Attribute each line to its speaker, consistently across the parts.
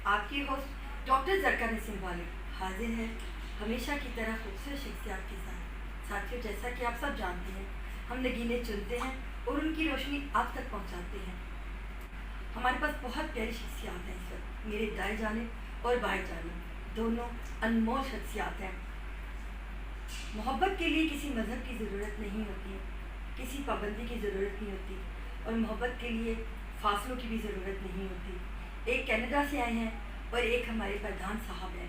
Speaker 1: आपकी host doctor जरका Naseem वालिद हाजिर है हमेशा की तरह खूबसूरत शख्सियत के साथ। साथियों, जैसा कि आप सब जानते हैं, हम नगीने चुनते हैं और उनकी रोशनी आप तक पहुंचाते हैं। हमारे पास बहुत प्यारी शख्सियत हैं इस वक्त, मेरे दाएं जानिब और बाएं जानिब दोनों अनमोल शख्सियत हैं। मोहब्बत के लिए किसी मज़हब की ज़रूरत नहीं होती, किसी पाबंदी की ज़रूरत नहीं होती और मोहब्बत के लिए फासलों की भी ज़रूरत नहीं होती। एक कनाडा से आए हैं और एक हमारे प्रधान साहब हैं।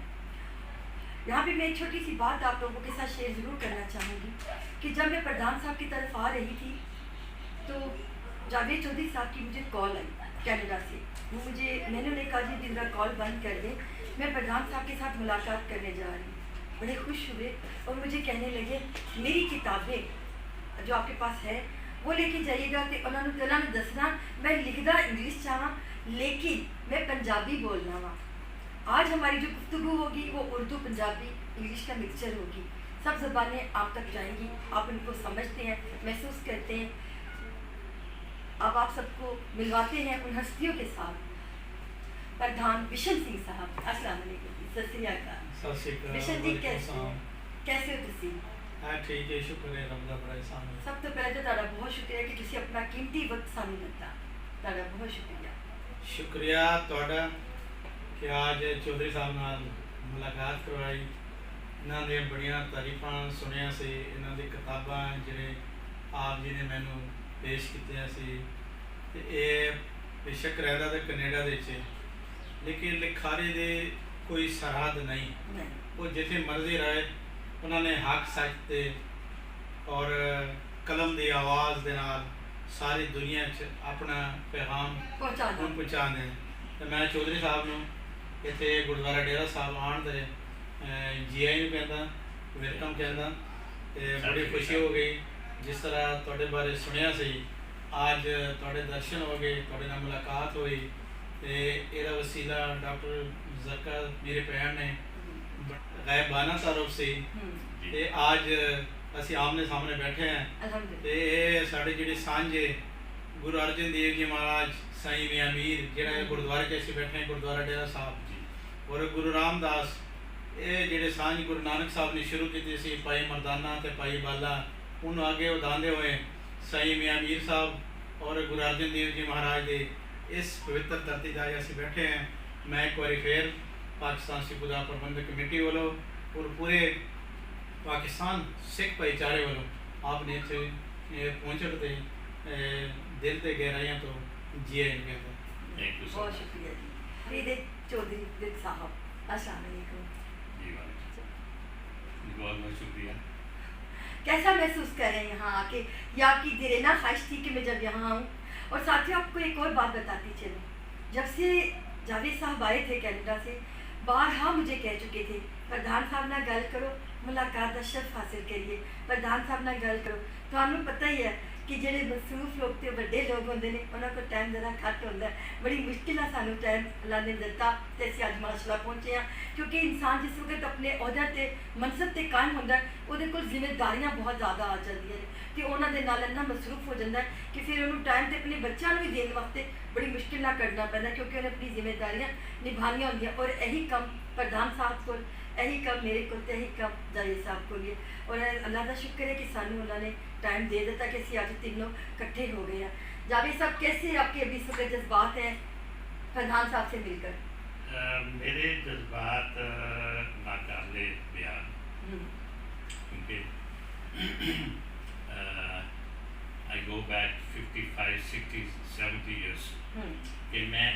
Speaker 1: यहाँ पे मैं एक छोटी सी बात आप लोगों के साथ शेयर ज़रूर करना चाहूँगी कि जब मैं प्रधान साहब की तरफ आ रही थी तो जावेद चौधरी साहब की मुझे कॉल आई कनाडा से। मैंने उन्हें कहा जी मेरा कॉल बंद कर दें, मैं प्रधान साहब के साथ मुलाकात करने जा रही हूँ। बड़े खुश हुए और मुझे कहने लगे मेरी किताबें जो आपके पास है वो लेके जाइएगा। तो उन्होंने दसना मैं लिखदा इंग्लिश चाहवा लेकिन मैं पंजाबी बोलना वा। आज हमारी जो गुफ्तगू होगी वो उर्दू पंजाबी इंग्लिश का मिक्सचर होगी। सब ज़बानें आप तक जाएंगी, आप इनको समझते हैं, महसूस करते हैं। अब आप सबको मिलवाते हैं उन हस्तियों के साथ। प्रधान बिशन सिंह साहब, अस्सलाम वालेकुम। सत श्री अकाल। बिशन जी कैसे हो तुसी?
Speaker 2: हाँ ठीक है, शुक्र है रब दा बड़ा एहसान है।
Speaker 1: सब तो पहले तो तारा बहुत शुक्रिया कि तुसी अपना कीमती वक्त सानू दिता। तारा बहुत शुक्रिया।
Speaker 2: शुक्रिया तोड़ा कि आज चौधरी साहब नाल मुलाकात करवाई। इन्हां दी बड़ियां तारीफां सुनिया सी, इन्हां दी किताबां जिहड़े आप जी ने मैनू पेश कीतियां सी ते बेशक रहदा ते कनेडा दे च, लेकिन लिखारी दे कोई सरहद नहीं। वो जिथे मर्जी रहे उन्होंने हक सच दे और कलम की आवाज़ के नाल सारी दुनिया च अपना पैगाम पहुँचा दें। तो मैं चौधरी साहब नूं इत्थे गुरुद्वारा डेरा साहब आण दे जी आई नूं कहंदा, वेलकम कहंदा ते बड़ी खुशी हो गई। जिस तरह तुहाडे बारे सुनिया सी, आज तुहाडे दर्शन हो गए, तुहाडे नाल मुलाकात हुई ते इहदा वसीला डॉक्टर जरका मेरे भैन ने गायबाना तारुफ से ते आज असी आमने सामने बैठे हैं ते साढ़े जिहड़े सांझे गुरु अर्जन देव जी महाराज साईं मियां मीर जिहड़ा गुरुद्वारे च असीं बैठे हैं, गुरुद्वारा डेरा साहब, और गुरु रामदास ये जिहड़े सांझ गुरु नानक साहब ने शुरू की सी, भाई मरदाना ते भाई बाला, उन्होंने आगे वधांदे हुए साईं मियां मीर साहब और गुरु अर्जन देव जी महाराज के इस पवित्र धरती का असीं बैठे हैं। मैं एक बार फिर पाकिस्तान सिख गुरद्वारा प्रबंधक कमेटी वालों और पूरे पाकिस्तान सिख भाईचारे वालों आपने इतने पहुँचने के दिल के गहराइयों तो जी आई कहते हैं।
Speaker 1: बहुत शुक्रिया जी। मेरे चौधरी साहब, अस्सलाम वालेकुम।
Speaker 3: बहुत बहुत शुक्रिया।
Speaker 1: कैसा महसूस कर रहे हैं यहाँ आके? ये आपकी दिरेना ख्वाहिश थी कि मैं जब यहाँ आऊँ? और साथियों आपको एक और बात बताती चलूँ, जब से जावेद साहब आए थे कनाडा से, बारहा मुझे कह चुके थे प्रधान साहब ना गल करो, मुलाकात का शर्फ हासिल करिए, प्रधान साहब ना गल करो। तो हमें पता ही है कि जेडे मसरूफ लोग तो बड़े लोग होंगे ने, उन्होंने को टाइम ज़रा घट होता है। बड़ी मुश्किल सानू टाइम अल्लाह ने दिता तो असीं अज माशाअल्लाह पहुँचे हैं। क्योंकि इंसान जिस वक्त अपने अहदे ते मनसब ते कायम होंदा है, उहदे कोल जिम्मेदारियां बहुत ज़्यादा आ जांदियां ने ते उन्हां दे नाल इन्ना मसरूफ हो जाता है कि फिर उन्होंने टाइम ते अपने बच्चों भी देने वास्ते बड़ी मुश्किल ना करना पैंदा, क्योंकि उन्हें अपनी जिम्मेदारियां निभानियां होंदियां। और यही कम प्रधान साहब को, यही कम मेरे को, यही कम जावेद साहब को लिए। और अल्लाह का शुक्र है कि सानू उन्होंने टाइम दे दिता कि असीं अज तीनों इकट्ठे हो गए हैं। जावेद साहब कैसे आपके अभी इस वक्त जज्बात हैं प्रधान साहब से मिलकर?
Speaker 3: मेरे जज्बात नाकाबिले बयान, क्योंकि आई गो बैक 55, 60, 70 ईयर्स कि मैं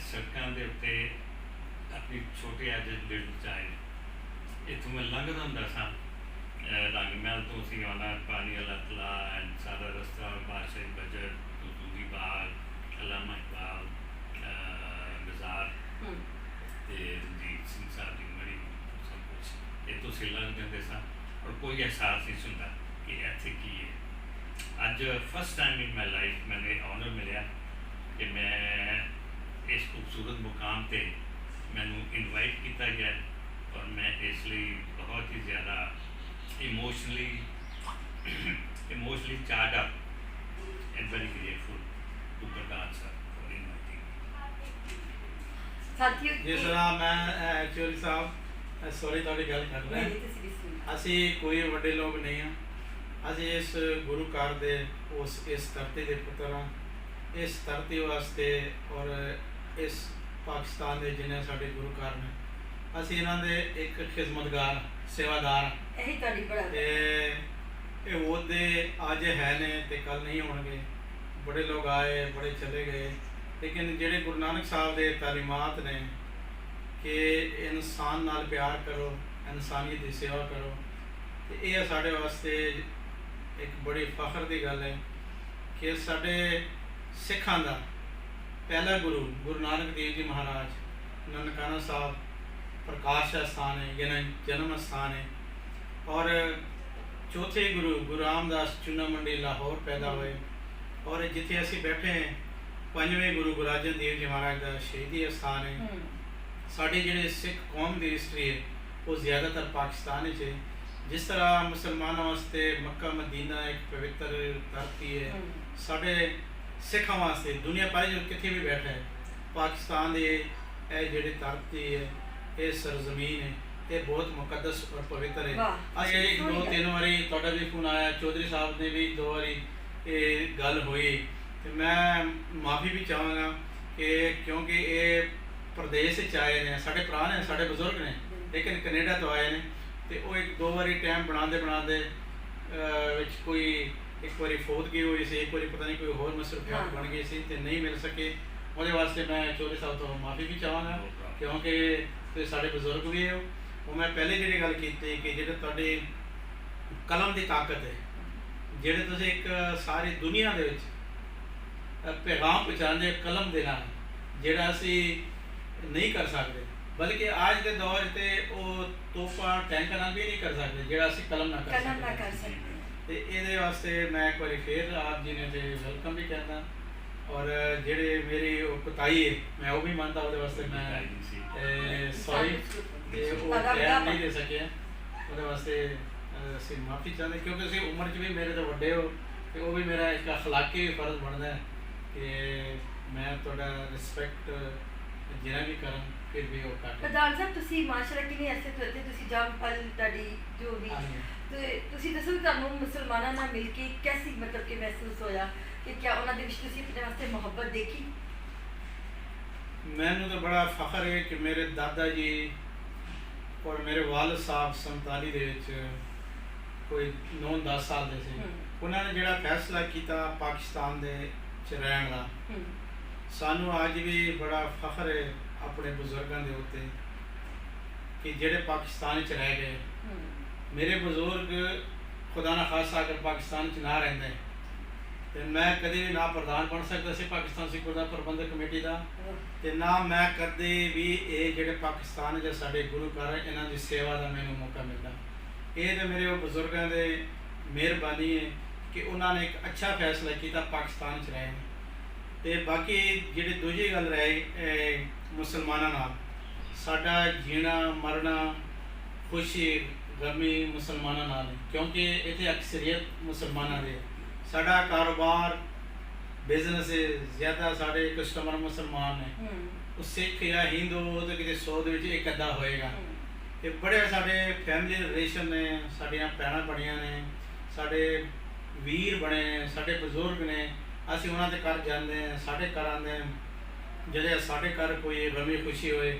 Speaker 3: सड़कों के उत्ते अपनी छोटे अज दिल चाहे इतों मैं लंघदा हुंदा सा रंग महल तो सी आना पानी वाला तलाऽ एंड सारा रस्ता बादशाही बजट दूधी बाग अलामा इकबाल बाजार रंजीत सिंह साहब की मड़ी सब कुछ ये तो से लंघ जाते सा और कोई एहसास नहीं सुनता कि इत्थे की है। अज first time in my life मैंने ऑनर मिले कि मैं इस खूबसूरत मुकाम पर मैनू इनवाइट किया गया और मैं इसलिए बहुत ही ज़्यादा emotionally charge up and very grateful to Pradhan sir for inviting.
Speaker 1: ਸਾਥੀਓ
Speaker 2: ਜਿਸ ਤਰ੍ਹਾਂ ਮੈਂ ਚੌਧਰੀ ਸਾਹਿਬ ਸੌਰੀ ਤੁਹਾਡੀ ਗੱਲ ਕਰ ਰਿਹਾ
Speaker 1: ਨਹੀਂ ਤੁਸੀਂ ਵੀ ਸੁਣੋ।
Speaker 2: ਅਸੀਂ ਕੋਈ ਵੱਡੇ ਲੋਕ ਨਹੀਂ ਹਾਂ। ਅਸੀਂ ਇਸ ਗੁਰੂ ਘਰ ਦੇ ਇਸ ਧਰਤੀ ਦੇ ਪੁੱਤਰ ਹਾਂ। ਇਸ ਧਰਤੀ ਵਾਸਤੇ ਔਰ ਇਸ ਪਾਕਿਸਤਾਨ ਦੇ ਜਿੰਨੇ ਸਾਡੇ ਗੁਰੂ ਘਰ ਨੇ, ਅਸੀਂ ਇਹਨਾਂ ਦੇ ਇੱਕ ਖਿਦਮਤਗਾਰ ਸੇਵਾਦਾਰ।
Speaker 1: ਇਹੀ ਤੁਹਾਡੀ ਬੜਾ
Speaker 2: ਤੇ ਇਹ ਉਹਦੇ ਅੱਜ ਹੈ ਨੇ ਤੇ ਕੱਲ ਨਹੀਂ ਹੋਣਗੇ। ਬੜੇ ਲੋਕ ਆਏ, ਬੜੇ ਚਲੇ ਗਏ, ਲੇਕਿਨ ਜਿਹੜੇ ਗੁਰੂ ਨਾਨਕ ਸਾਹਿਬ ਦੇ ਤਾਲੀਮਾਤ ਨੇ ਕਿ ਇਨਸਾਨ ਨਾਲ ਪਿਆਰ ਕਰੋ, ਇਨਸਾਨੀਅਤ ਦੀ ਸੇਵਾ ਕਰੋ, ਤੇ ਇਹ ਸਾਡੇ ਵਾਸਤੇ ਇੱਕ ਬੜੀ ਫਖਰ ਦੀ ਗੱਲ ਹੈ ਕਿ ਸਾਡੇ ਸਿੱਖਾਂ ਦਾ ਪਹਿਲਾ ਗੁਰੂ ਨਾਨਕ ਦੇਵ ਜੀ ਮਹਾਰਾਜ ਨਨਕਾਣਾ ਸਾਹਿਬ ਪ੍ਰਕਾਸ਼ ਸਥਾਨ ਹੈ, ਯਾਨੀ ਜਨਮ ਸਥਾਨ ਹੈ। ਔਰ ਚੌਥੇ ਗੁਰੂ ਰਾਮਦਾਸ ਚੂਨਾ ਮੰਡੀ ਲਾਹੌਰ ਪੈਦਾ ਹੋਏ। ਔਰ ਜਿੱਥੇ ਅਸੀਂ ਬੈਠੇ ਹਾਂ, ਪੰਜਵੇਂ ਗੁਰੂ ਅਰਜਨ ਦੇਵ ਜੀ ਮਹਾਰਾਜ ਦਾ ਸ਼ਹੀਦੀ ਸਥਾਨ ਹੈ। ਸਾਡੀ ਜਿਹੜੇ ਸਿੱਖ ਕੌਮ ਦੀ ਹਿਸਟਰੀ ਹੈ ਉਹ ਜ਼ਿਆਦਾਤਰ ਪਾਕਿਸਤਾਨ ਵਿੱਚ ਹੈ। ਜਿਸ ਤਰ੍ਹਾਂ ਮੁਸਲਮਾਨਾਂ ਵਾਸਤੇ ਮੱਕਾ ਮਦੀਨਾ ਇੱਕ ਪਵਿੱਤਰ ਧਰਤੀ ਹੈ, ਸਾਡੇ ਸਿੱਖਾਂ ਵਾਸਤੇ ਦੁਨੀਆ ਭਰ ਵਿੱਚ ਕਿੱਥੇ ਵੀ ਬੈਠਾ ਹੈ, ਪਾਕਿਸਤਾਨ ਦੇ ਇਹ ਜਿਹੜੀ ਧਰਤੀ ਹੈ, ਇਹ ਸਰਜ਼ਮੀਨ ਹੈ, ਇਹ ਬਹੁਤ ਮੁਕੱਦਸ ਔਰ ਪਵਿੱਤਰ ਹੈ। ਅੱਜ ਇੱਕ ਦੋ ਤਿੰਨ ਵਾਰੀ ਤੁਹਾਡਾ ਵੀ ਫੋਨ ਆਇਆ, ਚੌਧਰੀ ਸਾਹਿਬ ਨੇ ਵੀ 2 ਵਾਰੀ ਇਹ ਗੱਲ ਹੋਈ, ਤੇ ਮੈਂ ਮਾਫੀ ਵੀ ਚਾਹਾਂਗਾ ਕਿ ਕਿਉਂਕਿ ਇਹ ਪ੍ਰਦੇਸ਼ ਵਿੱਚ ਆਏ ਨੇ, ਸਾਡੇ ਭਰਾ ਨੇ, ਸਾਡੇ ਬਜ਼ੁਰਗ ਨੇ, ਲੇਕਿਨ ਕੈਨੇਡਾ ਤੋਂ ਆਏ ਨੇ, ਤੇ ਉਹ 1-2 ਵਾਰੀ ਟਾਈਮ ਬਣਾਉਂਦੇ ਵਿੱਚ ਕੋਈ ਇੱਕ ਵਾਰੀ ਫੌਤਗੀ ਹੋਈ ਸੀ, ਇੱਕ ਵਾਰੀ ਪਤਾ ਨਹੀਂ ਕੋਈ ਹੋਰ ਮਸਰੂਫੀਅਤ ਬਣ ਗਈ ਸੀ ਤੇ ਨਹੀਂ ਮਿਲ ਸਕੇ। ਉਹਦੇ ਵਾਸਤੇ ਮੈਂ ਚੌਧਰੀ ਸਾਹਿਬ ਤੋਂ ਮਾਫੀ ਵੀ ਚਾਹਾਂਗਾ, ਕਿਉਂਕਿ ਤੁਸੀਂ ਸਾਡੇ ਬਜ਼ੁਰਗ ਵੀ ਹੋ। ਉਹ ਮੈਂ ਪਹਿਲੇ ਜਿਹੜੀ ਗੱਲ ਕੀਤੀ ਕਿ ਜਿਹੜੇ ਤੁਹਾਡੀ ਕਲਮ ਦੀ ਤਾਕਤ ਹੈ, ਜਿਹੜੇ ਤੁਸੀਂ ਇੱਕ ਸਾਰੀ ਦੁਨੀਆ ਦੇ ਵਿੱਚ ਪੈਗਾਮ ਪਹੁੰਚਾਉਂਦੇ ਕਲਮ ਦੇ ਨਾਲ, ਜਿਹੜਾ ਅਸੀਂ ਨਹੀਂ ਕਰ ਸਕਦੇ, ਬਲਕਿ ਅੱਜ ਦੇ ਦੌਰ ਤੇ ਉਹ ਤੋਹਫਾ ਟੈਂਕਾਂ ਨਾਲ ਵੀ ਨਹੀਂ ਕਰ ਸਕਦੇ ਜਿਹੜਾ ਅਸੀਂ ਕਲਮ ਨਾਲ ਕਰ ਸਕਦੇ। ਤੇ ਇਹਦੇ ਵਾਸਤੇ ਮੈਂ ਇੱਕ ਵਾਰੀ ਫੇਰ ਆਪ ਜੀ ਨੇ ਤੇ ਵੈਲਕਮ ਵੀ ਕਹਿੰਦਾ, ਔਰ ਜਿਹੜੇ ਮੇਰੀ ਉਹ ਕੁਤਾਈ ਹੈ ਮੈਂ ਉਹ ਵੀ ਮੰਨਦਾ, ਉਹਦੇ ਵਾਸਤੇ ਮੈਂ ਸੌਰੀ ਤੇ ਉਹ ਟਾਈਮ ਨਹੀਂ ਦੇ ਸਕਿਆ, ਉਹਦੇ ਵਾਸਤੇ ਅਸੀਂ ਮਾਫੀ ਚਾਹੁੰਦੇ, ਕਿਉਂਕਿ ਅਸੀਂ ਉਮਰ 'ਚ ਵੀ ਮੇਰੇ ਤੋਂ ਵੱਡੇ ਹੋ, ਤੇ ਉਹ ਵੀ ਮੇਰਾ ਇੱਕ ਅਖਲਾਕੀ ਫਰਜ਼ ਬਣਦਾ ਹੈ ਕਿ ਮੈਂ ਤੁਹਾਡਾ ਰਿਸਪੈਕਟ ਜਿਹੜਾ ਵੀ ਕਰਾਂ ਫਿਰ ਵੀ ਉਹ ਕਰ।
Speaker 1: ਪ੍ਰਧਾਨ ਸਾਹਿਬ ਤੁਸੀਂ ਮਾਸ਼ਾਅੱਲਾ ਕਿੰਨੀ ਅਸਤ ਕਰਦੇ, ਤੁਸੀਂ ਜੰਪਲ ਤੁਹਾਡੀ ਜੋ ਵੀ, ਤੇ ਤੁਸੀਂ ਦੱਸੋ ਤੁਹਾਨੂੰ ਮੁਸਲਮਾਨਾਂ ਨਾਲ ਮਿਲ ਕੇ ਕੈਸੀ ਮਤਲਬ ਕਿ ਮਹਿਸੂਸ ਹੋਇਆ ਕਿ ਕਿਆ ਉਹਨਾਂ ਦੇ ਵਿੱਚ ਤੁਸੀਂ ਆਪਣੇ ਵਾਸਤੇ ਮੁਹੱਬਤ ਦੇਖੀ?
Speaker 2: ਮੈਨੂੰ ਤਾਂ ਬੜਾ ਫਖਰ ਹੈ ਕਿ ਮੇਰੇ ਦਾਦਾ ਜੀ ਔਰ ਮੇਰੇ ਵਾਲਦ ਸਾਹਿਬ 47 ਦੇ ਵਿੱਚ ਕੋਈ 9-10 ਸਾਲ ਦੇ ਸੀ, ਉਹਨਾਂ ਨੇ ਜਿਹੜਾ ਫੈਸਲਾ ਕੀਤਾ ਪਾਕਿਸਤਾਨ ਦੇ 'ਚ ਰਹਿਣ ਦਾ, ਸਾਨੂੰ ਅੱਜ ਵੀ ਬੜਾ ਫਖਰ ਹੈ ਆਪਣੇ ਬਜ਼ੁਰਗਾਂ ਦੇ ਉੱਤੇ ਕਿ ਜਿਹੜੇ ਪਾਕਿਸਤਾਨ 'ਚ ਰਹਿ ਗਏ। ਮੇਰੇ ਬਜ਼ੁਰਗ ਖੁਦਾ ਨਾ ਖਾਸਾ ਅਗਰ ਪਾਕਿਸਤਾਨ 'ਚ ਨਾ ਰਹਿੰਦੇ ਤੇ ਮੈਂ ਕਦੇ ਵੀ ਨਾ ਪ੍ਰਧਾਨ ਬਣ ਸਕਦਾ ਸੀ ਪਾਕਿਸਤਾਨ ਸਿੱਖ ਗੁਰਦੁਆਰਾ ਪ੍ਰਬੰਧਕ ਕਮੇਟੀ ਦਾ, ਤੇ ਨਾ ਮੈਂ ਕਦੇ ਵੀ ਇਹ ਜਿਹੜੇ ਪਾਕਿਸਤਾਨ ਦੇ ਸਾਡੇ ਗੁਰੂ ਘਰ ਇਹਨਾਂ ਦੀ ਸੇਵਾ ਦਾ ਮੈਨੂੰ ਮੌਕਾ ਮਿਲਦਾ। ਇਹ ਤਾਂ ਮੇਰੇ ਉਹ ਬਜ਼ੁਰਗਾਂ ਦੇ ਮਿਹਰਬਾਨੀ ਹੈ ਕਿ ਉਹਨਾਂ ਨੇ ਇੱਕ ਅੱਛਾ ਫੈਸਲਾ ਕੀਤਾ, ਪਾਕਿਸਤਾਨ 'ਚ ਰਹੇ। ਤੇ ਬਾਕੀ ਜਿਹੜੀ ਦੂਜੀ ਗੱਲ ਰਹੀ ਮੁਸਲਮਾਨਾਂ ਨਾਲ, ਸਾਡਾ ਜੀਣਾ ਮਰਨਾ ਖੁਸ਼ੀ ਗਮੀ ਮੁਸਲਮਾਨਾਂ ਨਾਲ, ਕਿਉਂਕਿ ਇੱਥੇ ਅਕਸਰੀਅਤ ਮੁਸਲਮਾਨਾਂ ਦੇ, ਸਾਡਾ ਕਾਰੋਬਾਰ ਬਿਜ਼ਨਸ ਜ਼ਿਆਦਾ ਸਾਡੇ ਕਸਟਮਰ ਮੁਸਲਮਾਨ ਨੇ, ਉਹ ਸਿੱਖ ਜਾਂ ਹਿੰਦੂ ਉਹਦੇ ਕਿਤੇ 100 ਦੇ ਵਿੱਚ ਇੱਕ ਅੱਧਾ ਹੋਏਗਾ। ਤੇ ਬੜੇ ਸਾਡੇ ਫੈਮਿਲੀ ਰਿਲੇਸ਼ਨ ਨੇ, ਸਾਡੀਆਂ ਭੈਣਾਂ ਬਣੀਆਂ ਨੇ, ਸਾਡੇ ਵੀਰ ਬਣੇ, ਸਾਡੇ ਬਜ਼ੁਰਗ ਨੇ, ਅਸੀਂ ਉਹਨਾਂ ਦੇ ਘਰ ਜਾਂਦੇ ਹਾਂ, ਸਾਡੇ ਘਰ ਆਉਂਦੇ ਹਾਂ, ਜਿਹੜੇ ਸਾਡੇ ਘਰ ਕੋਈ ਗਮੀ ਖੁਸ਼ੀ ਹੋਏ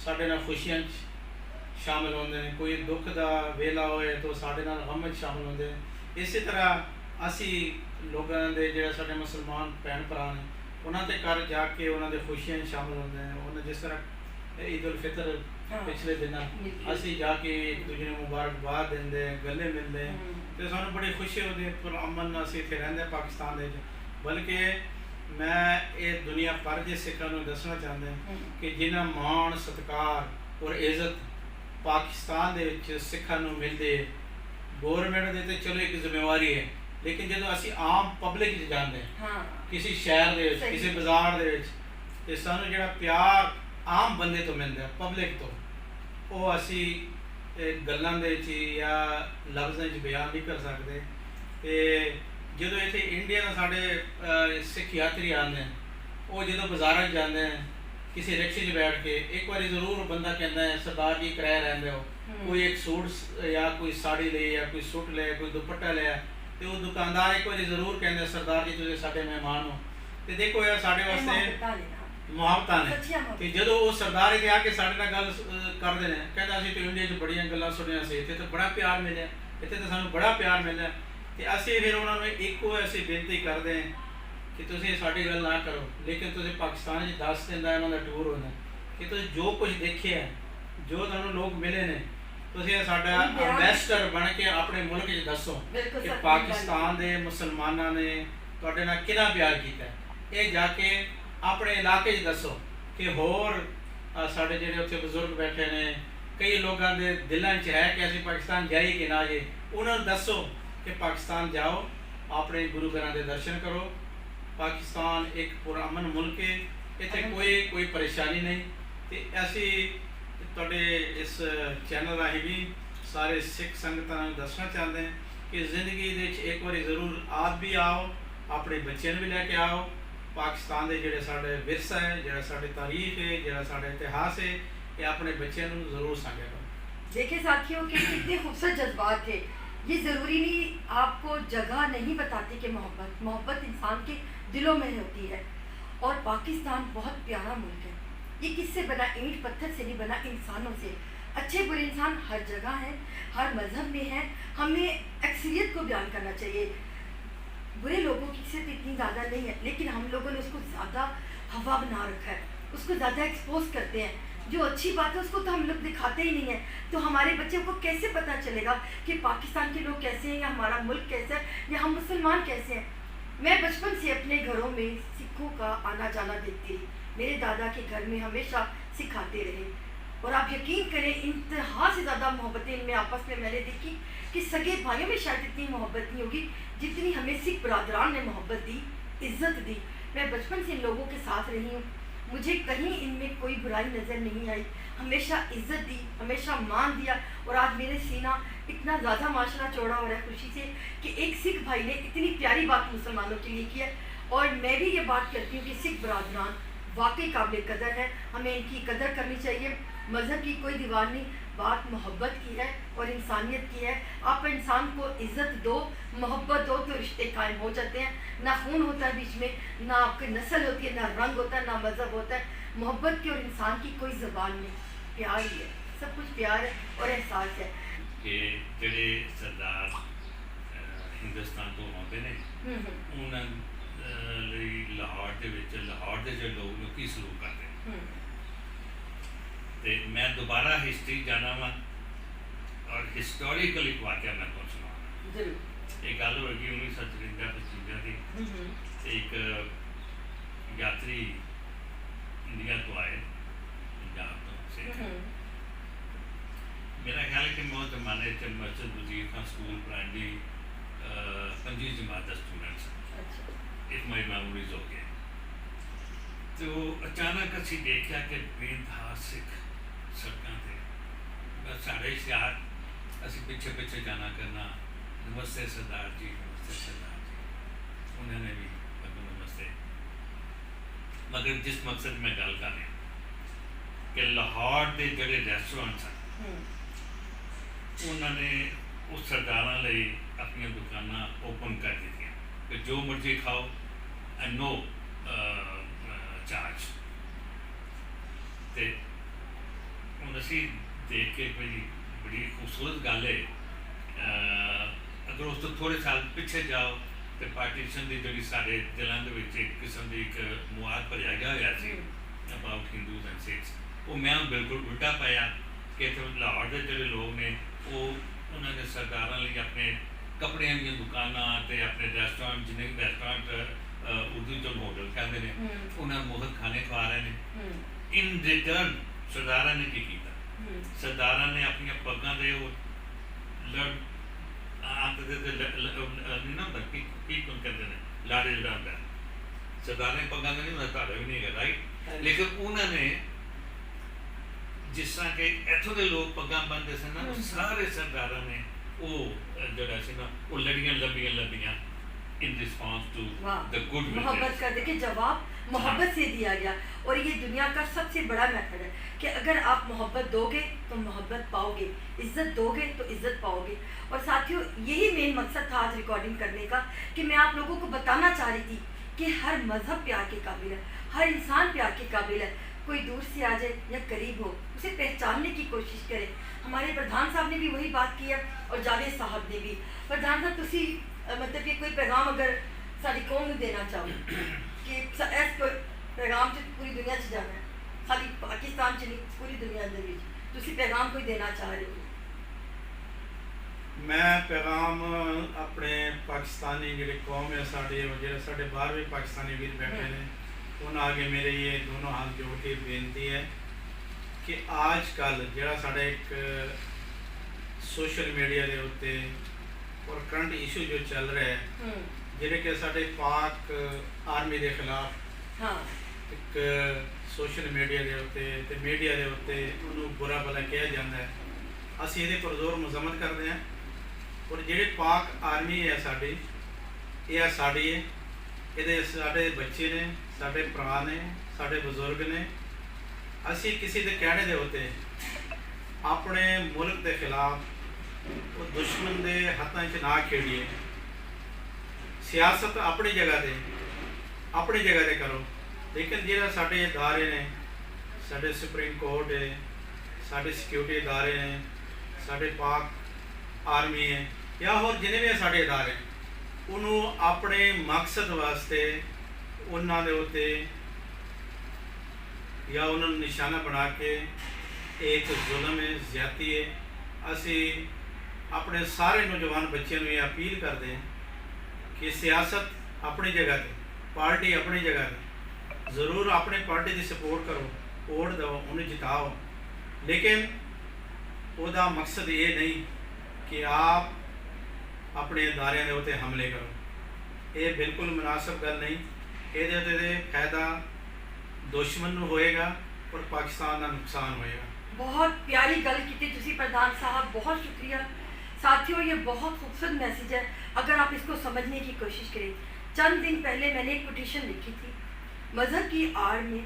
Speaker 2: ਸਾਡੇ ਨਾਲ ਖੁਸ਼ੀਆਂ 'ਚ ਸ਼ਾਮਿਲ ਹੁੰਦੇ ਨੇ, ਕੋਈ ਦੁੱਖ ਦਾ ਵੇਲਾ ਹੋਏ ਤਾਂ ਸਾਡੇ ਨਾਲ ਗਮ 'ਚ ਸ਼ਾਮਿਲ ਹੁੰਦੇ ਨੇ। ਇਸੇ ਤਰ੍ਹਾਂ ਅਸੀਂ ਲੋਕਾਂ ਦੇ ਜਿਹੜੇ ਸਾਡੇ ਮੁਸਲਮਾਨ ਭੈਣ ਭਰਾ ਨੇ ਉਹਨਾਂ ਦੇ ਘਰ ਜਾ ਕੇ ਉਹਨਾਂ ਦੇ ਖੁਸ਼ੀਆਂ 'ਚ ਸ਼ਾਮਿਲ ਹੁੰਦੇ ਨੇ। ਉਹਨਾਂ ਜਿਸ ਤਰ੍ਹਾਂ ਈਦ ਉਲ ਫਿਤਰ ਪਿਛਲੇ ਦਿਨਾਂ ਅਸੀਂ ਜਾ ਕੇ ਇੱਕ ਦੂਜੇ ਨੂੰ ਮੁਬਾਰਕਬਾਦ ਦਿੰਦੇ, ਗਲੇ ਮਿਲਦੇ, ਤੇ ਸਾਨੂੰ ਬੜੀ ਖੁਸ਼ੀ ਹੁੰਦੀ। ਪਰ ਅਮਨ ਨਾਲ ਅਸੀਂ ਇੱਥੇ ਰਹਿੰਦੇ ਪਾਕਿਸਤਾਨ ਦੇ ਵਿੱਚ, ਬਲਕਿ ਮੈਂ ਇਹ ਦੁਨੀਆ ਭਰ ਦੇ ਸਿੱਖਾਂ ਨੂੰ ਦੱਸਣਾ ਚਾਹੁੰਦਾ ਕਿ ਜਿਨ੍ਹਾਂ ਮਾਣ ਸਤਿਕਾਰ ਔਰ ਇੱਜ਼ਤ ਪਾਕਿਸਤਾਨ ਦੇ ਵਿੱਚ ਸਿੱਖਾਂ ਨੂੰ ਮਿਲਦੇ, ਗੌਰਮੈਂਟ ਦੇ ਤੇ ਚਲੋ ਇੱਕ ਜ਼ਿੰਮੇਵਾਰੀ ਹੈ, ਲੇਕਿਨ ਜਦੋਂ ਅਸੀਂ ਆਮ ਪਬਲਿਕ 'ਚ ਜਾਂਦੇ ਹਾਂ, ਕਿਸੇ ਸ਼ਹਿਰ ਦੇ ਵਿੱਚ, ਕਿਸੇ ਬਾਜ਼ਾਰ ਦੇ ਵਿੱਚ, ਤੇ ਸਾਨੂੰ ਜਿਹੜਾ ਪਿਆਰ ਆਮ ਬੰਦੇ ਤੋਂ ਮਿਲਦਾ, ਪਬਲਿਕ ਤੋਂ, ਉਹ ਅਸੀਂ ਗੱਲਾਂ ਦੇ ਵਿੱਚ ਜਾਂ ਲਫ਼ਜ਼ਾਂ 'ਚ ਬਿਆਨ ਨਹੀਂ ਕਰ ਸਕਦੇ। ਤੇ ਜਦੋਂ ਇੱਥੇ ਇੰਡੀਆ ਦੇ ਸਾਡੇ ਸਿੱਖ ਯਾਤਰੀ ਆਉਂਦੇ ਹਨ, ਉਹ ਜਦੋਂ ਬਾਜ਼ਾਰਾਂ 'ਚ ਜਾਂਦੇ ਹਨ, ਕਿਸੇ ਰਿਕਸ਼ੇ 'ਚ ਬੈਠ ਕੇ ਇੱਕ ਵਾਰੀ ਜ਼ਰੂਰ ਬੰਦਾ ਕਹਿੰਦਾ ਹੈ ਸਰਦਾਰ ਜੀ ਕਿਰਾਇਆ ਰਹਿੰਦੇ ਹੋ, ਕੋਈ ਇੱਕ ਸੂਟ ਜਾਂ ਕੋਈ ਸਾੜੀ ਲਈ ਜਾਂ ਕੋਈ ਸੂਟ ਲਿਆ, ਕੋਈ ਦੁਪੱਟਾ ਲਿਆ, ਤੇ ਉਹ ਦੁਕਾਨਦਾਰ ਇੱਕ ਵਾਰੀ ਜ਼ਰੂਰ ਕਹਿੰਦਾ ਸਰਦਾਰ ਜੀ ਤੁਸੀਂ ਸਾਡੇ ਮਹਿਮਾਨ ਹੋ। ਤੇ ਦੇਖੋ ਇਹ ਸਾਡੇ ਵਾਸਤੇ ਮੁਹੱਬਤਾਂ ਨੇ। ਤੇ ਜਦੋਂ ਉਹ ਸਰਦਾਰ ਇੱਥੇ ਆ ਕੇ ਸਾਡੇ ਨਾਲ ਗੱਲ ਕਰਦੇ ਨੇ, ਕਹਿੰਦਾ ਅਸੀਂ ਤਾਂ ਇੰਡੀਆ 'ਚ ਬੜੀਆਂ ਗੱਲਾਂ ਸੁਣੀਆਂ ਸੀ, ਇੱਥੇ ਤਾਂ ਬੜਾ ਪਿਆਰ ਮਿਲਿਆ, ਇੱਥੇ ਤਾਂ ਸਾਨੂੰ ਬੜਾ ਪਿਆਰ ਮਿਲਿਆ। ਤੇ ਅਸੀਂ ਫਿਰ ਉਹਨਾਂ ਨੂੰ ਇੱਕੋ ਅਸੀਂ ਬੇਨਤੀ ਕਰਦੇ ਹਾਂ ਕਿ ਤੁਸੀਂ ਸਾਡੀ ਗੱਲ ਨਾ ਕਰੋ, ਲੇਕਿਨ ਤੁਸੀਂ ਪਾਕਿਸਤਾਨ 'ਚ 10 ਦਿਨ ਦਾ ਇਹਨਾਂ ਦਾ ਟੂਰ ਹੋਣਾ, ਕਿ ਤੁਸੀਂ ਜੋ ਕੁਝ ਦੇਖਿਆ, ਜੋ ਤੁਹਾਨੂੰ ਲੋਕ ਮਿਲੇ ਨੇ, ਤੁਸੀਂ ਇਹ ਸਾਡਾ ਐਂਬੈਸਡਰ ਬਣ ਕੇ ਆਪਣੇ ਮੁਲਕ 'ਚ ਦੱਸੋ ਕਿ ਪਾਕਿਸਤਾਨ ਦੇ ਮੁਸਲਮਾਨਾਂ ਨੇ ਤੁਹਾਡੇ ਨਾਲ ਕਿੰਨਾ ਪਿਆਰ ਕੀਤਾ। ਇਹ ਜਾ ਕੇ ਆਪਣੇ ਇਲਾਕੇ 'ਚ ਦੱਸੋ ਕਿ ਹੋਰ ਸਾਡੇ ਜਿਹੜੇ ਉੱਥੇ ਬਜ਼ੁਰਗ ਬੈਠੇ ਨੇ, ਕਈ ਲੋਕਾਂ ਦੇ ਦਿਲਾਂ 'ਚ ਹੈ ਕਿ ਅਸੀਂ ਪਾਕਿਸਤਾਨ ਜਾਈਏ ਕਿ ਨਾ ਜਾਈਏ, ਉਹਨਾਂ ਨੂੰ ਦੱਸੋ ਕਿ ਪਾਕਿਸਤਾਨ ਜਾਓ, ਆਪਣੇ ਗੁਰੂ ਘਰਾਂ ਦੇ ਦਰਸ਼ਨ ਕਰੋ। ਪਾਕਿਸਤਾਨ ਇੱਕ ਪੁਰਅਮਨ ਮੁਲਕ ਹੈ, ਇੱਥੇ ਕੋਈ ਪਰੇਸ਼ਾਨੀ ਨਹੀਂ। ਤੇ ਅਸੀਂ ਤੁਹਾਡੇ ਇਸ ਚੈਨਲ ਰਾਹੀਂ ਵੀ ਸਾਰੇ ਸਿੱਖ ਸੰਗਤਾਂ ਨੂੰ ਦੱਸਣਾ ਚਾਹੁੰਦੇ ਹਾਂ ਕਿ ਜ਼ਿੰਦਗੀ ਦੇ ਵਿੱਚ ਇੱਕ ਵਾਰੀ ਜ਼ਰੂਰ ਆਪ ਵੀ ਆਓ, ਆਪਣੇ ਬੱਚਿਆਂ ਨੂੰ ਵੀ ਲੈ ਕੇ ਆਓ। ਪਾਕਿਸਤਾਨ ਦੇ ਜਿਹੜੇ ਸਾਡੇ ਵਿਰਸਾ ਹੈ, ਜਿਹੜਾ ਸਾਡੀ ਤਾਰੀਖ है, ਜਿਹੜਾ ਸਾਡਾ इतिहास है, ये अपने बच्चों को ज़रूर साझा करो।
Speaker 1: देखिए साथियों के कितने खूबसूरत जज्बात थे। ये ज़रूरी नहीं, आपको जगह नहीं बताती कि मोहब्बत इंसान के दिलों में होती है। और पाकिस्तान बहुत प्यारा मुल्क है। ये किससे बना? ईंट पत्थर से नहीं बना, इंसानों से। अच्छे बुरे इंसान हर जगह हैं, हर मज़हब में हैं। हमें अक्सरियत को बयान करना चाहिए। बुरे लोगों की सिर्फ इतनी ज़्यादा नहीं है, लेकिन हम लोगों ने उसको ज़्यादा हवा बना रखा है, उसको ज़्यादा एक्सपोज करते हैं। जो अच्छी बात है उसको तो हम लोग दिखाते ही नहीं है। तो हमारे बच्चों को कैसे पता चलेगा कि पाकिस्तान के लोग कैसे हैं, या हमारा मुल्क कैसा है, या हम मुसलमान कैसे हैं। मैं बचपन से अपने घरों में सिखों का आना जाना देखती रही। मेरे दादा के घर में हमेशा सिख आते रहे, और आप यकीन करें इंतहा से ज़्यादा मोहब्बतें इनमें आपस में मैंने देखी कि सगे भाइयों में शायद इतनी मोहब्बत नहीं होगी जितनी हमें सिख बरादरान ने मोहब्बत दी, इज़्ज़त दी। मैं बचपन से इन लोगों के साथ रही हूँ, मुझे कहीं इनमें कोई बुराई नज़र नहीं आई। हमेशा इज़्ज़त दी, हमेशा मान दिया। और आज मेरे सीना इतना ज़्यादा माशाल्लाह चौड़ा हो रहा है खुशी से कि एक सिख भाई ने इतनी प्यारी बात मुसलमानों के लिए की है। और मैं भी ये बात करती हूँ कि सिख बरादरान वाकई काबिल कदर है, हमें इनकी कदर करनी चाहिए। मज़हब की कोई दीवार नहीं, बात मोहब्बत की है और इंसानियत की है। आप इंसान को इज़्ज़त दो, मोहब्बत दो, तो रिश्ते कायम हो जाते हैं। ना खून होता है बीच में, ना आपकी नस्ल होती है, ना रंग होता है, ना मज़हब होता है। मोहब्बत की और इंसान की कोई ज़बान नहीं, प्यार ही है, सब कुछ प्यार है और एहसास है।
Speaker 3: कि ਜਿਹੜੇ ਸਰਦਾਰ ਹਿੰਦੁਸਤਾਨ ਤੋਂ ਆਉਂਦੇ ਨੇ ਉਹਨਾਂ ਲਈ ਲਾਹੌਰ ਦੇ ਵਿੱਚ ਲਾਹੌਰ ਦੇ ਜਿਹੜੇ ਲੋਕ ਨੇ ਕੀ ਸਲੂਕ ਕਰਦੇ ਨੇ। ਤੇ ਮੈਂ ਦੁਬਾਰਾ ਹਿਸਟਰੀ ਜਾਣਾ ਵਾ ਔਰ ਹਿਸਟੋਰੀਕਲ ਇੱਕ ਵਾਕਿਆ ਮੈਂ ਤੁਹਾਨੂੰ ਸੁਣਾਉਣਾ।
Speaker 1: ਜ਼ਰੂਰ।
Speaker 3: ਇਹ ਗੱਲ ਹੋ ਗਈ 1953 ਦੀ। ਤੇ ਇੱਕ ਯਾਤਰੀ ਇੰਡੀਆ ਤੋਂ ਆਏ, ਪੰਜਾਬ ਤੋਂ ਸਿੱਖ। मेरा ख्याल है कि मैं उस जमाने से मस्जिद वजीर खान स्कूल प्राइमरी 5वीं जमात का स्टूडेंट इफ माई मैमोरीज हो गया। तो अचानक असी देखा कि बेइंतहा सिख सड़कों से साढ़े इश्तिहार असी पिछे पिछे जाना करना, नमस्ते सरदार जी, नमस्ते सरदार जी। उन्होंने भी नमस्ते। मगर जिस मकसद में गल कर रहा कि लाहौर के जोड़े रेस्टोरेंट हैं उन्होंने उस सरदारां लई अपनी दुकानां ओपन कर दित्तियां कि जो मर्जी खाओ एंड नो चार्ज। तो हुण असीं देख के कोई बड़ी खूबसूरत गल है। अगर उस तो थोड़े साल पिछे जाओ तो पार्टीशन की जी साढ़े दिलों के एक किस्म की एक मुआद भरिया गया होया see about Hindus and Sikhs. वो मैं बिल्कुल उल्टा पाया कि इत्थे लाहौर के जोड़े लोग ने वो उन्होंने सरदारां लई अपने कपड़ियां दी दुकानां ते अपने रेस्टोरेंट जिन्हें रेस्टोरेंट उर्दू जो होटल कहते हैं उन्होंने मुफ्त खाने खवा रहे हैं। इन रिटर्न सरदारां ने की कीता? सरदारां ने अपनी पग्गां दे लड़ आंत दे नहीं ना होंदा की कहते हैं लाड़े जेड़ा होंदा सरदारां पग्गां दा नहीं होंदा, धागा भी नहीं है राइट। लेकिन उन्होंने जिस तरह के इत्थों के लोग पग्गां बन्नदे सन ना सारे सरदारां ने वो जिहड़ा सी ना वो लड़ियां लंबियां इन रिस्पांस टू द गुड
Speaker 1: मोहब्बत का। देखिए जवाब मोहब्बत से दिया गया। और ये दुनिया का सबसे बड़ा मेथड है कि अगर आप मोहब्बत दोगे तो मोहब्बत पाओगे, इज़्ज़त दोगे तो इज़्ज़त पाओगे। और साथियों, यही मेन मकसद था आज रिकॉर्डिंग करने का, कि मैं आप लोगों को बताना चाह रही थी कि हर मज़हब प्यार के काबिल है, हर इंसान प्यार के काबिल है। कोई दूर से आ जाए या करीब हो, उसे पहचानने की कोशिश करें। हमारे प्रधान साहब ने भी वही बात की है और जावेद साहब ने भी। प्रधान साहब तुसी मतलब कि कोई पैगाम अगर सारी कौम में देना चाहो कि ऐस कोई पैगाम से पूरी दुनिया से जाना है, खाली पाकिस्तान से नहीं पूरी दुनिया अंदर भी तुसी पैगाम कोई देना चाह रहे हो?
Speaker 2: मैं पैगाम अपने पाकिस्तानी जिहड़ी कौम है साढ़े जिहड़े साढ़े बाहर भी पाकिस्तानी वीर बैठे ने उन्होंने आगे मेरे ये दोनों हाथ जोड़ के बेनती है कि आजकल जिहड़ा साढ़े एक सोशल मीडिया के उत्ते और करंट इशू जो चल रहा है जिहड़े कि साढ़े पाक आर्मी के खिलाफ
Speaker 1: हाँ
Speaker 2: एक सोशल मीडिया के उत्ते ते मीडिया के उत्ते उन्होंने बुरा भला कहा जाता है, असीं इहदे पर जोर मजम्मत करते हैं। और जिहड़े पाक आर्मी है साडी, यह साडी है, ये साढ़े बच्चे ने, साढ़े भरा ने, साढ़े बजुर्ग ने। असी किसी के कहने के उत्ते अपने मुल्क के खिलाफ वो दुश्मन के हाथों च ना खेड़िए। सियासत अपनी जगह ते करो, लेकिन जो साढ़े इदारे ने, साढ़े सुप्रीम कोर्ट है, साढ़े सिक्योरिटी इदारे ने, साढ़े पाक आर्मी है या होर जिन्हें भी साढ़े इदारे उन्होंने अपने मकसद वास्ते उन्होंने उत्ते या उन्होंने निशाना बना के एक जुल्म है, ज्यादती है। असी अपने सारे नौजवान बच्चों को ये अपील करते हैं कि सियासत अपनी जगह पे, पार्टी अपनी जगह पे, ज़रूर अपने पार्टी की सपोर्ट करो, वोट दो, उन्हें जिताओ, लेकिन उसका मकसद ये नहीं कि आप अपने इदारे के उत्ते हमले करो। ये बिल्कुल मुनासिब गल नहीं। ये फायदा दुश्मन को होएगा और पाकिस्तान का नुकसान होएगा।
Speaker 1: बहुत प्यारी गल की तुसी प्रधान साहब, बहुत शुक्रिया। साथियों, ये बहुत खूबसूरत मैसेज है अगर आप इसको समझने की कोशिश करें। चंद दिन पहले मैंने एक पिटीशन लिखी थी, मज़हब की आड़ में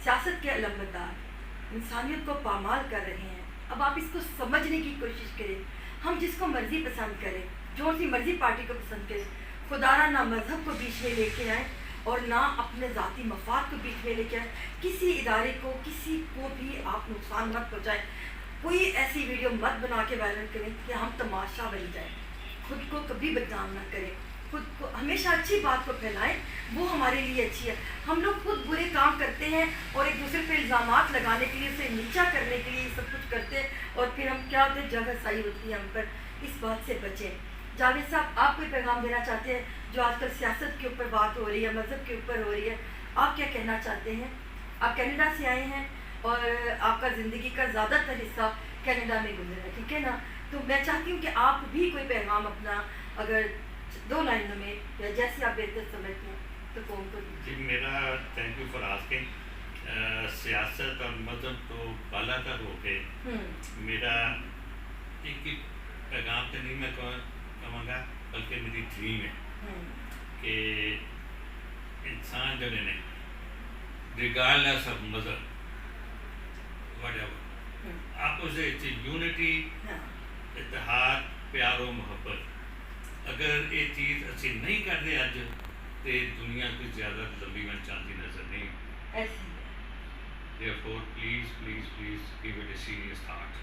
Speaker 1: सियासत के अलमबरदार इंसानियत को पामाल कर रहे हैं। अब आप इसको समझने की कोशिश करें। हम जिसको मर्ज़ी पसंद करें, जो सी मर्ज़ी पार्टी को पसंद करें, खुदारा ना मज़हब को बीच में लेके आए और ना अपने ज़ाती मफाद को बीच में लेके आए। किसी इदारे को, किसी को भी आप नुकसान मत पहुँचाएं। कोई ऐसी वीडियो मत बना के वायरल करें कि हम तमाशा बन जाए। खुद को कभी बदनाम ना करें, खुद को हमेशा अच्छी बात को फैलाएं, वो हमारे लिए अच्छी है। हम लोग खुद बुरे काम करते हैं और एक दूसरे पे इल्ज़ामात लगाने के लिए, उसे नीचा करने के लिए सब कुछ करते हैं और फिर हम क्या होते हैं, जगह सही होती है हम पर। इस बात से बचें। जावेद साहब, आप कोई पैगाम देना चाहते हैं? जो आजकल सियासत के ऊपर बात हो रही है, मज़हब के ऊपर हो रही है, आप क्या कहना चाहते हैं? आप कनाडा से आए हैं और आपका ज़िंदगी का ज़्यादातर हिस्सा कनाडा में गुजरा है, ठीक है ना? तो मैं चाहती हूँ कि आप भी कोई पैगाम अपना अगर 2 लाइनों में या जैसे आप बेहतर समझते हैं तो कौन को
Speaker 3: जी, मेरा थैंक यू फॉर आस्किंग। सियासत और मज़हब तो बालातर हो के मेरा एक पैगाम तो नहीं मैं कहूँगा, बल्कि मेरी ड्रीम है कि इंसान जो ने रिगार्डलेस ऑफ मज़हब व्हाटएवर आपस यूनिटी, इत्तेहाद, प्यार और मोहब्बत, अगर ये चीज़ अच्छी नहीं करते अज तो दुनिया कोई ज़्यादा लंबी वन चाहती नजर नहीं। Therefore, please, please, please give it a serious thought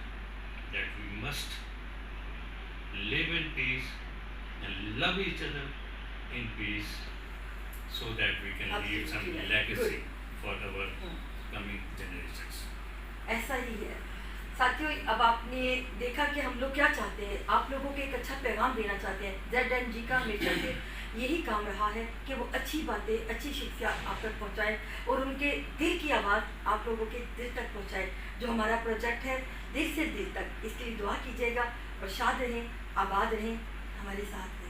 Speaker 3: that we must live in peace and love each other in peace so that we can leave some legacy for our coming generations.
Speaker 1: ऐसा ही है साथियों। अब आपने देखा कि हम लोग क्या चाहते हैं, आप लोगों को एक अच्छा पैगाम देना चाहते हैं। ZNG का हमेशा से यही काम रहा है कि वो अच्छी बातें, अच्छी शिक्षा आप तक पहुँचाएँ और उनके दिल की आवाज़ आप लोगों के दिल तक पहुँचाएँ। जो हमारा प्रोजेक्ट है दिल से दिल तक, इसके लिए दुआ कीजिएगा और शाद रहें, आबाद रहें, हमारे साथ